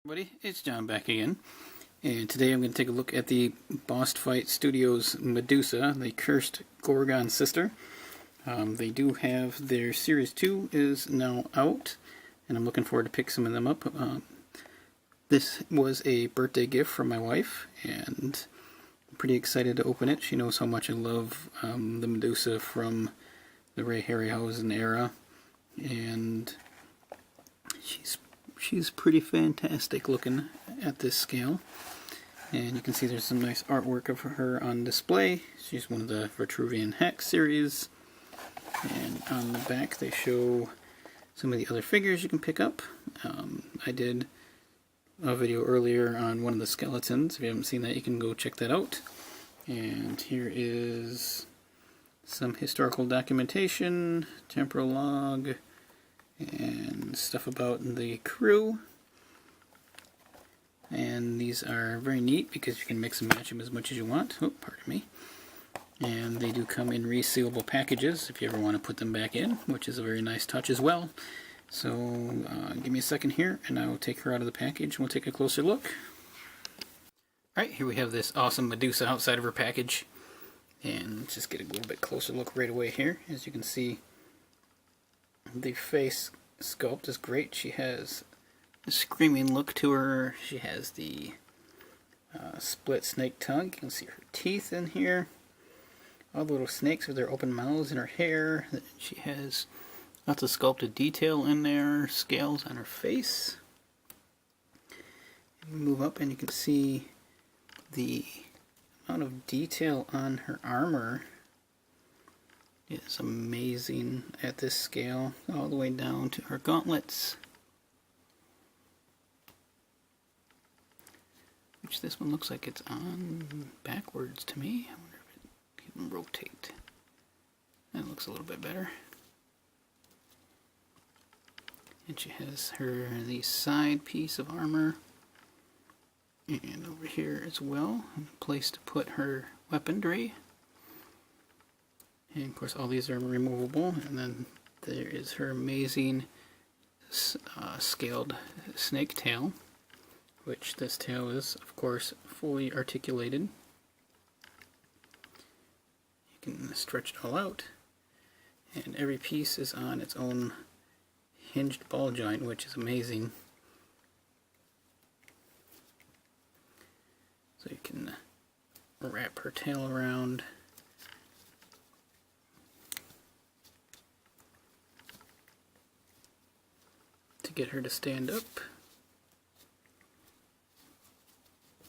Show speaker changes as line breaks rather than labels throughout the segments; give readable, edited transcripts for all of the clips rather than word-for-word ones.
Everybody, it's John back again, and today I'm going to take a look at the Boss Fight Studios Medusa, the Cursed Gorgon Sister. They do have their Series 2 is now out, and I'm looking forward to pick some of them up. This was a birthday gift from my wife, and I'm pretty excited to open it. She knows how much I love the Medusa from the Ray Harryhausen era, and she's pretty fantastic looking at this scale. And you can see there's some nice artwork of her on display. She's one of the Vitruvian H.A.C.K.S series. And on the back they show some of the other figures you can pick up. I did a video earlier on one of the skeletons. If you haven't seen that, you can go check that out. And here is some historical documentation, temporal log, and stuff about the crew. And these are very neat because you can mix and match them as much as you want. Oh, pardon me. And they do come in resealable packages if you ever want to put them back in, which is a very nice touch as well. So give me a second here and I will take her out of the package and we'll take a closer look. Alright, here we have this awesome Medusa outside of her package. And let's just get a little bit closer look right away here. As you can see, the face sculpt is great. She has a screaming look to her. She has the split snake tongue. You can see her teeth in here. All the little snakes with their open mouths in her hair. She has lots of sculpted detail in there. Scales on her face. You move up and you can see the amount of detail on her armor. It's amazing at this scale, all the way down to her gauntlets, which this one looks like it's on backwards to me. I wonder if it can rotate. That looks a little bit better. And she has the side piece of armor, and over here as well, a place to put her weaponry. And of course all these are removable, and then there is her amazing scaled snake tail, which this tail is of course fully articulated. You can stretch it all out, and every piece is on its own hinged ball joint, which is amazing. So you can wrap her tail around. Get her to stand up.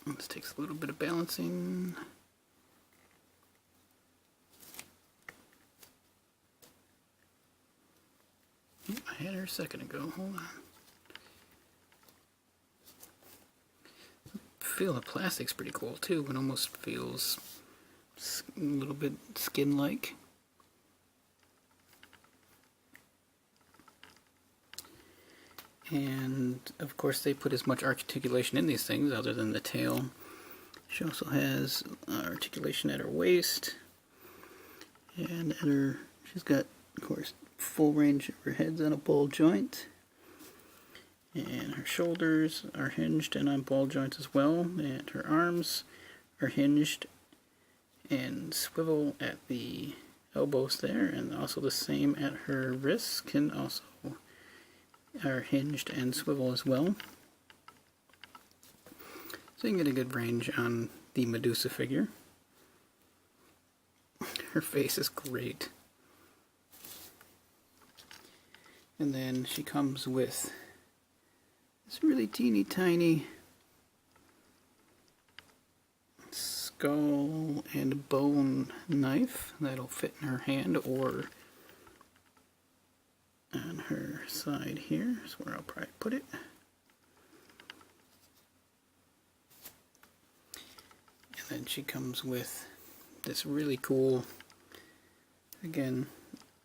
This takes a little bit of balancing. I had her a second ago. Hold on. The feel of plastic's pretty cool too. It almost feels a little bit skin-like. And of course they put as much articulation in these things other than the tail. She also has articulation at her waist, and at her, she's got of course full range of her head's on a ball joint, and her shoulders are hinged and on ball joints as well, and her arms are hinged and swivel at the elbows there, and also the same at her wrists can also are hinged and swivel as well. So you can get a good range on the Medusa figure. Her face is great. And then she comes with this really teeny tiny skull and bone knife that'll fit in her hand or on her side here is where I'll probably put it. And then she comes with this really cool, again,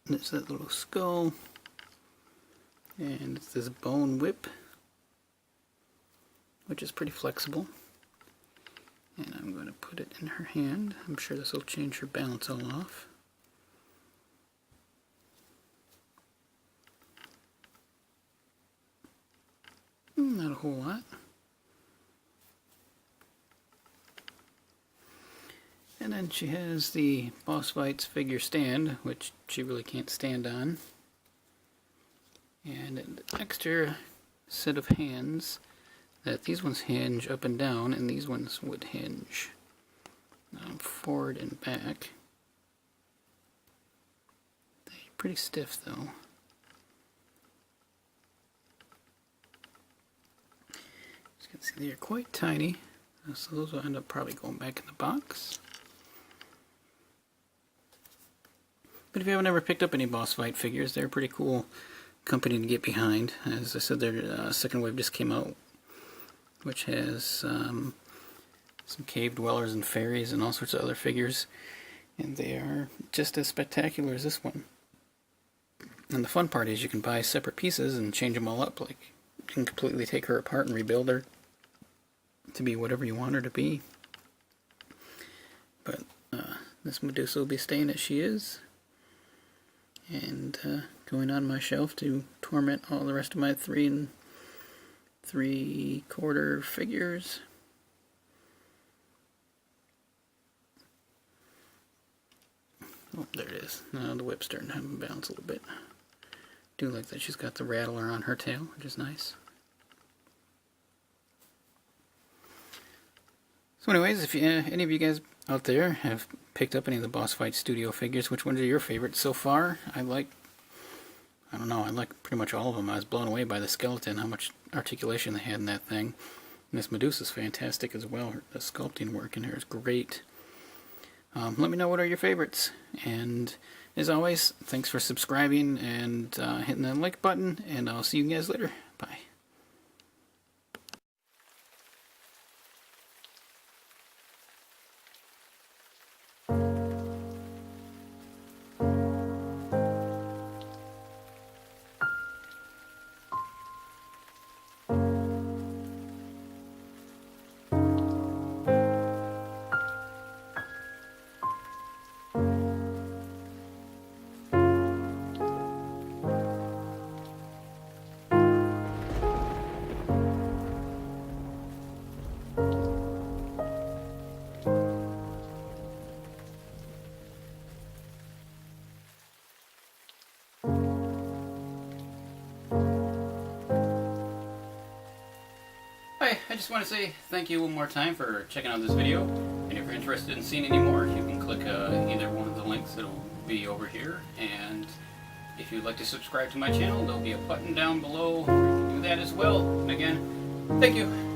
it's that little skull, and it's this bone whip, which is pretty flexible. And I'm going to put it in her hand. I'm sure this will change her balance all off. Not a whole lot. And then she has the Boss Fights figure stand, which she really can't stand on. And an extra set of hands that these ones hinge up and down, and these ones would hinge forward and back. They're pretty stiff though. As you can see, they're quite tiny, so those will end up probably going back in the box. But if you haven't ever picked up any Boss Fight figures, they're a pretty cool company to get behind. As I said, their second wave just came out, which has some cave dwellers and fairies and all sorts of other figures, and they are just as spectacular as this one. And the fun part is you can buy separate pieces and change them all up. Like, you can completely take her apart and rebuild her to be whatever you want her to be. But this Medusa will be staying as she is, and going on my shelf to torment all the rest of my 3 3/4 figures. Oh, there it is. Now the whip's starting to bounce a little bit. Do like that she's got the rattler on her tail, which is nice. So anyways, if any of you guys out there have picked up any of the Boss Fight Studio figures, which ones are your favorites so far? I like pretty much all of them. I was blown away by the skeleton, how much articulation they had in that thing. And this Medusa's fantastic as well. The sculpting work in here is great. Let me know what are your favorites. And as always, thanks for subscribing and hitting that like button, and I'll see you guys later. Bye. Hi, I just want to say thank you one more time for checking out this video, and if you're interested in seeing any more, you can click either one of the links that will be over here, and if you'd like to subscribe to my channel, there'll be a button down below where you can do that as well. And again, thank you.